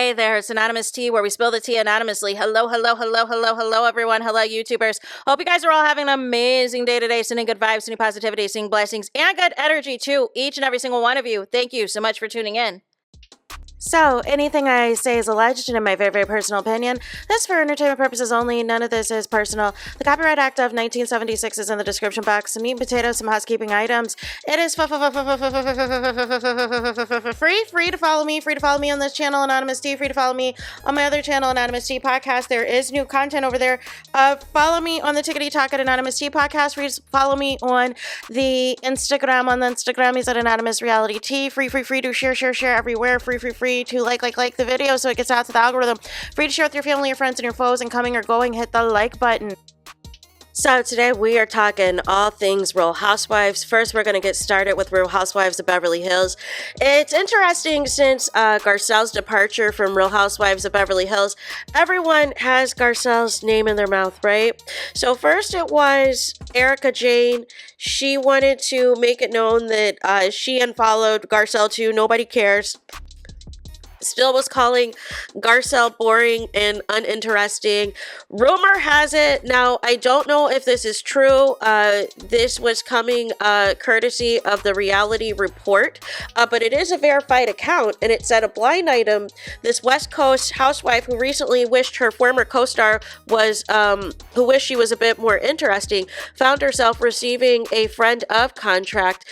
Hey there, it's Anonymous Tea, where we spill the tea anonymously. Hello, everyone. Hello, YouTubers. Hope you guys are all having an amazing day today. Sending good vibes, sending positivity, sending blessings, and good energy to each and every single one of you. Thank you so much for tuning in. So, anything I say is alleged and in my very, very personal opinion. This is for entertainment purposes only. None of this is personal. The Copyright Act of 1976 is in the description box. Some meat and potatoes, some housekeeping items. It is free to follow me. Free to follow me on this channel, Anonymous Tea. Free to follow me on my other channel, Anonymous Tea Podcast. There is new content over there. Follow me on the Tickety Talk at Anonymous Tea Podcast. Free to follow me on the Instagram. On the Instagram, he's at Anonymous Reality Tea. Free to share everywhere. Free to like the video so it gets out to the algorithm. Free to share with your family, your friends, and your foes, and coming or going, hit the like button. So today we are talking all things Real Housewives. First, we're going to get started with Real Housewives of Beverly Hills. It's interesting since Garcelle's departure from Real Housewives of Beverly Hills, everyone has Garcelle's name in their mouth, right? So first it was Erica Jane. She wanted to make it known that she unfollowed Garcelle too. Nobody cares. Still was calling Garcelle boring and uninteresting. Rumor has it, now I don't know if this is true, this was coming courtesy of the Reality Report, but it is a verified account, and it said a blind item. This West Coast housewife who recently wished her former co-star was, who wished she was a bit more interesting, found herself receiving a friend of contract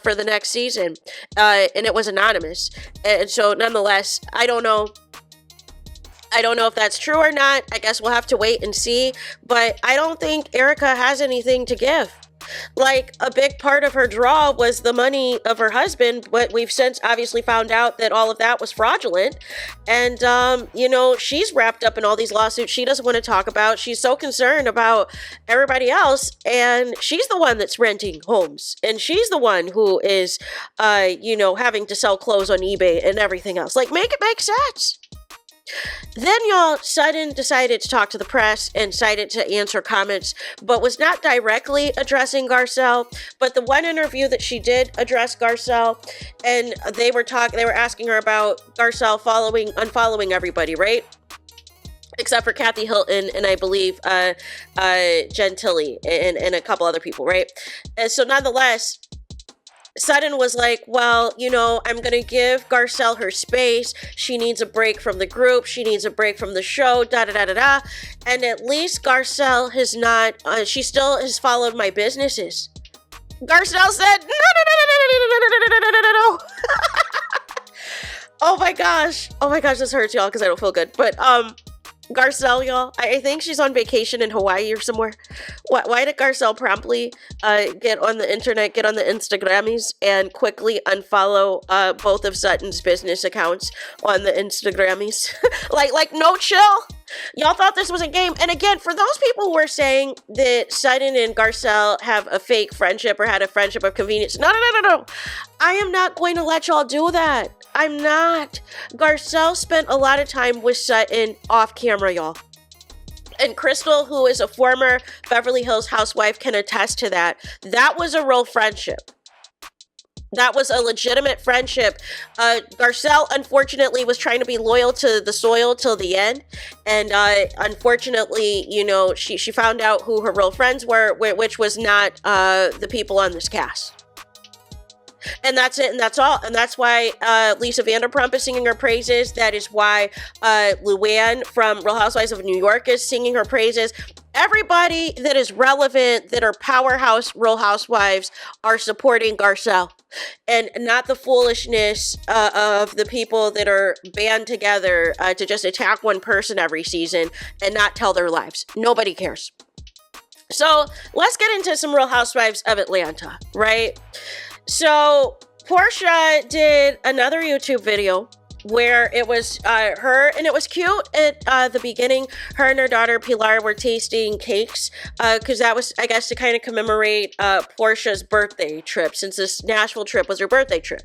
for the next season, and it was anonymous. And so nonetheless, I don't know if that's true or not. I guess we'll have to wait and see. But I don't think Erica has anything to give. Like, a big part of her draw was the money of her husband, but we've since obviously found out that all of that was fraudulent. And, you know, she's wrapped up in all these lawsuits she doesn't want to talk about. She's so concerned about everybody else, and she's the one that's renting homes. And she's the one who is, you know, having to sell clothes on eBay and everything else. Like, make it make sense. Then y'all, Sutton decided to talk to the press and decided to answer comments, but was not directly addressing Garcelle. But the one interview that she did address Garcelle, and they were asking her about Garcelle unfollowing everybody, right? Except for Kathy Hilton and I believe Gentili and a couple other people, right? And so nonetheless, Sutton was like, well, you know, I'm going to give Garcelle her space. She needs a break from the group. She needs a break from the show, da-da-da-da-da. And at least Garcelle has not, she still has followed my businesses. Garcelle said, no. Oh my gosh, this hurts y'all because I don't feel good. But, Garcelle, y'all, I think she's on vacation in Hawaii or somewhere. Why did Garcelle promptly get on the internet, get on the Instagrammies, and quickly unfollow both of Sutton's business accounts on the Instagrammies? like no chill. Y'all thought this was a game. And again, for those people who are saying that Sutton and Garcelle have a fake friendship or had a friendship of convenience, no. I am not going to let y'all do that. I'm not. Garcelle spent a lot of time with Sutton off camera, y'all. And Crystal, who is a former Beverly Hills housewife, can attest to that. That was a real friendship. That was a legitimate friendship. Garcelle, unfortunately, was trying to be loyal to the soil till the end. And unfortunately, you know, she found out who her real friends were, which was not the people on this cast. And that's it, and that's all. And that's why Lisa Vanderpump is singing her praises. That is why Luann from Real Housewives of New York is singing her praises. Everybody that is relevant, that are powerhouse Real Housewives, are supporting Garcelle. And not the foolishness of the people that are band together to just attack one person every season and not tell their lives. Nobody cares. So let's get into some Real Housewives of Atlanta, right? So Portia did another YouTube video where it was her, and it was cute at the beginning. Her and her daughter Pilar were tasting cakes because that was, I guess, to kind of commemorate Portia's birthday trip, since this Nashville trip was her birthday trip.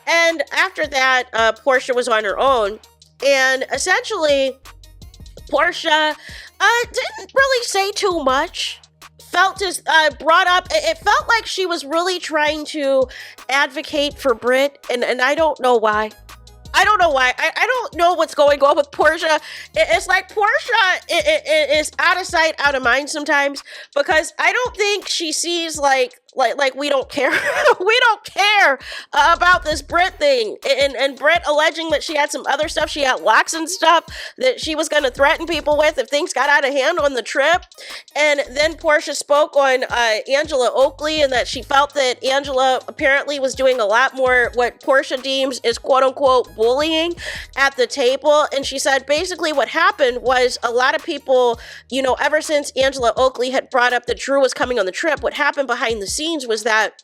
And after that, Portia was on her own, and essentially Portia didn't really say too much. Felt as brought up, it felt like she was really trying to advocate for BRIT, and I don't know why. I don't know why. I don't know what's going on with Portia. It's like Portia is out of sight, out of mind sometimes, because I don't think she sees like we don't care. We don't care about this BRIT thing. And BRIT alleging that she had some other stuff. She had locks and stuff that she was going to threaten people with if things got out of hand on the trip. And then Portia spoke on Angela Oakley, and that she felt that Angela apparently was doing a lot more what Portia deems is quote unquote bullying at the table. And she said basically what happened was a lot of people, you know, ever since Angela Oakley had brought up that Drew was coming on the trip, what happened behind the scenes was that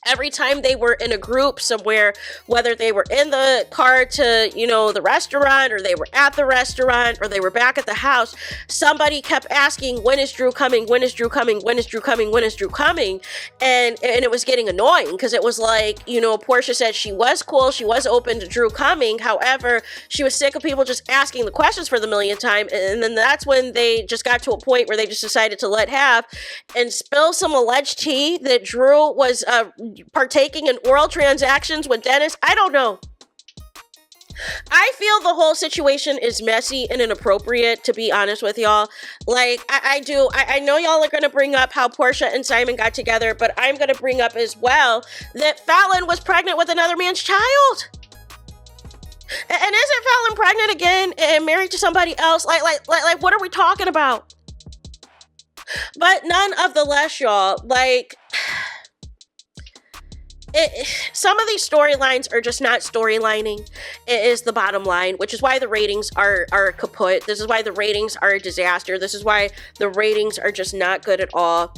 every time they were in a group somewhere, whether they were in the car to, you know, the restaurant, or they were at the restaurant, or they were back at the house, somebody kept asking, when is Drew coming? When is Drew coming? When is Drew coming? When is Drew coming? And it was getting annoying, because it was like, you know, Portia said she was cool, she was open to Drew coming. However, she was sick of people just asking the questions for the millionth time. And then that's when they just got to a point where they just decided to let have and spill some alleged tea that Drew was partaking in oral transactions with Dennis. I don't know. I feel the whole situation is messy and inappropriate, to be honest with y'all. Like, I do. I know y'all are going to bring up how Portia and Simon got together, but I'm going to bring up as well that Fallon was pregnant with another man's child. And isn't Fallon pregnant again and married to somebody else? Like, what are we talking about? But none of the less, y'all, like... some of these storylines are just not storylining. It is the bottom line, which is why the ratings are kaput. This is why the ratings are a disaster. This is why the ratings are just not good at all.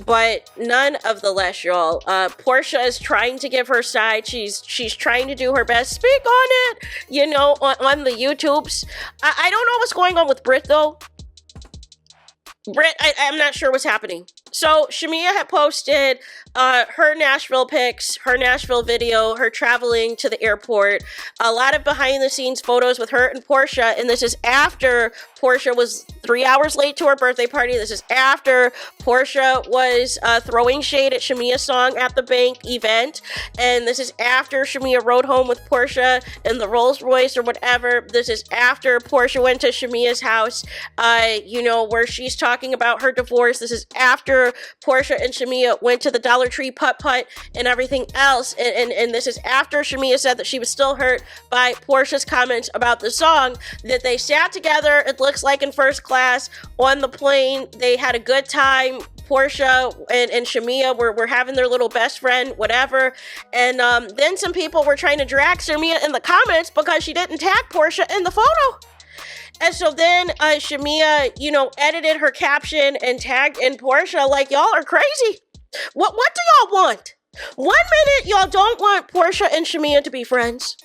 But none of the less, y'all. Portia is trying to give her side. She's trying to do her best. Speak on it, you know, on the YouTubes. I don't know what's going on with BRIT, though. BRIT, I'm not sure what's happening. So SHAMEA had posted her Nashville pics, her Nashville video, her traveling to the airport, a lot of behind the scenes photos with her and Portia. And this is after Portia was 3 hours late to her birthday party. This is after Portia was throwing shade at SHAMEA's song at the bank event. And this is after SHAMEA rode home with Portia in the Rolls Royce or whatever. This is after Portia went to SHAMEA's house, you know, where she's talking about her divorce. This is after Portia and SHAMEA went to the Dollar Tree putt-putt and everything else. And this is after SHAMEA said that she was still hurt by Portia's comments about the song, that they sat together, it looks like in first class, on the plane. They had a good time. Portia and SHAMEA were having their little best friend, whatever. And then some people were trying to drag SHAMEA in the comments because she didn't tag Portia in the photo. And so then SHAMEA, you know, edited her caption and tagged in Portia. Like, y'all are crazy. What do y'all want? 1 minute, y'all don't want Portia and SHAMEA to be friends,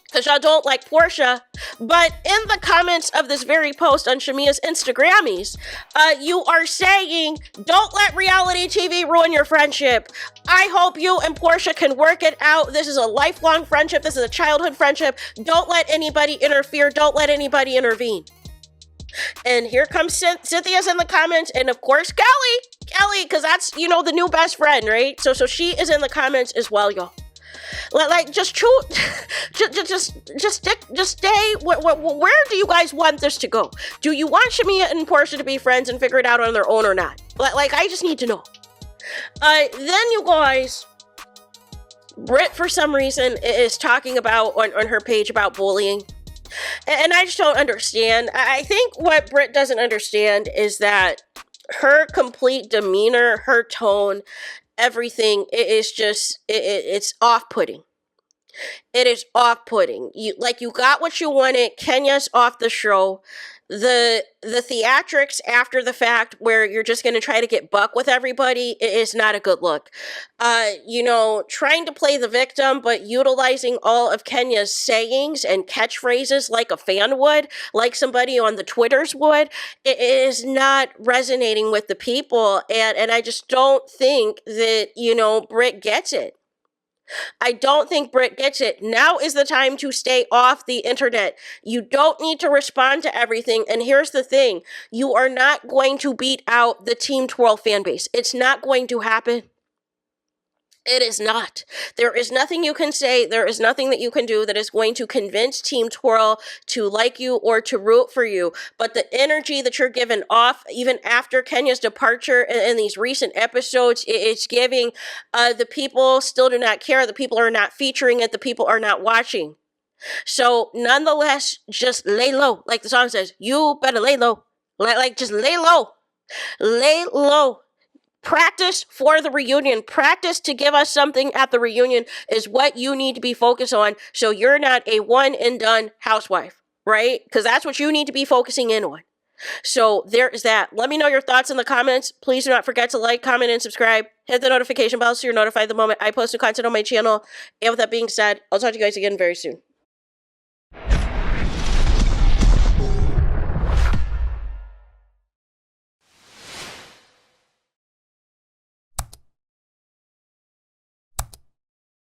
because y'all don't like Portia. But in the comments of this very post on SHAMEA's Instagrammies, you are saying, don't let reality TV ruin your friendship. I hope you and Portia can work it out. This is a lifelong friendship. This is a childhood friendship. Don't let anybody interfere. Don't let anybody intervene. And here comes Cynthia's in the comments, and of course Kelly, because that's, you know, the new best friend, right? So she is in the comments as well, y'all. Like, just stay. Where do you guys want this to go? Do you want SHAMEA and Portia to be friends and figure it out on their own or not? Like, I just need to know. Then you guys, BRIT for some reason is talking about on her page about bullying. And I just don't understand. I think what BRIT doesn't understand is that her complete demeanor, her tone, everything is just, it's off-putting. It is off-putting. You got what you wanted. Kenya's off the show. The theatrics after the fact, where you're just going to try to get buck with everybody, is not a good look. You know, trying to play the victim, but utilizing all of Kenya's sayings and catchphrases like a fan would, like somebody on the Twitters would, it is not resonating with the people. And I just don't think that, you know, BRIT gets it. I don't think BRIT gets it. Now is the time to stay off the internet. You don't need to respond to everything. And here's the thing. You are not going to beat out the Team Twirl fan base. It's not going to happen. It is not. There is nothing you can say. There is nothing that you can do that is going to convince Team Twirl to like you or to root for you. But the energy that you're giving off, even after Kenya's departure in these recent episodes, it's giving the people still do not care. The people are not featuring it. The people are not watching. So nonetheless, just lay low. Like the song says, you better lay low. Like just lay low. Lay low. Practice for the reunion. Practice to give us something at the reunion is what you need to be focused on, so you're not a one and done housewife, right? Because that's what you need to be focusing in on. So there is that. Let me know your thoughts in the comments. Please do not forget to like, comment, and subscribe. Hit the notification bell so you're notified the moment I post new content on my channel. And with that being said, I'll talk to you guys again very soon.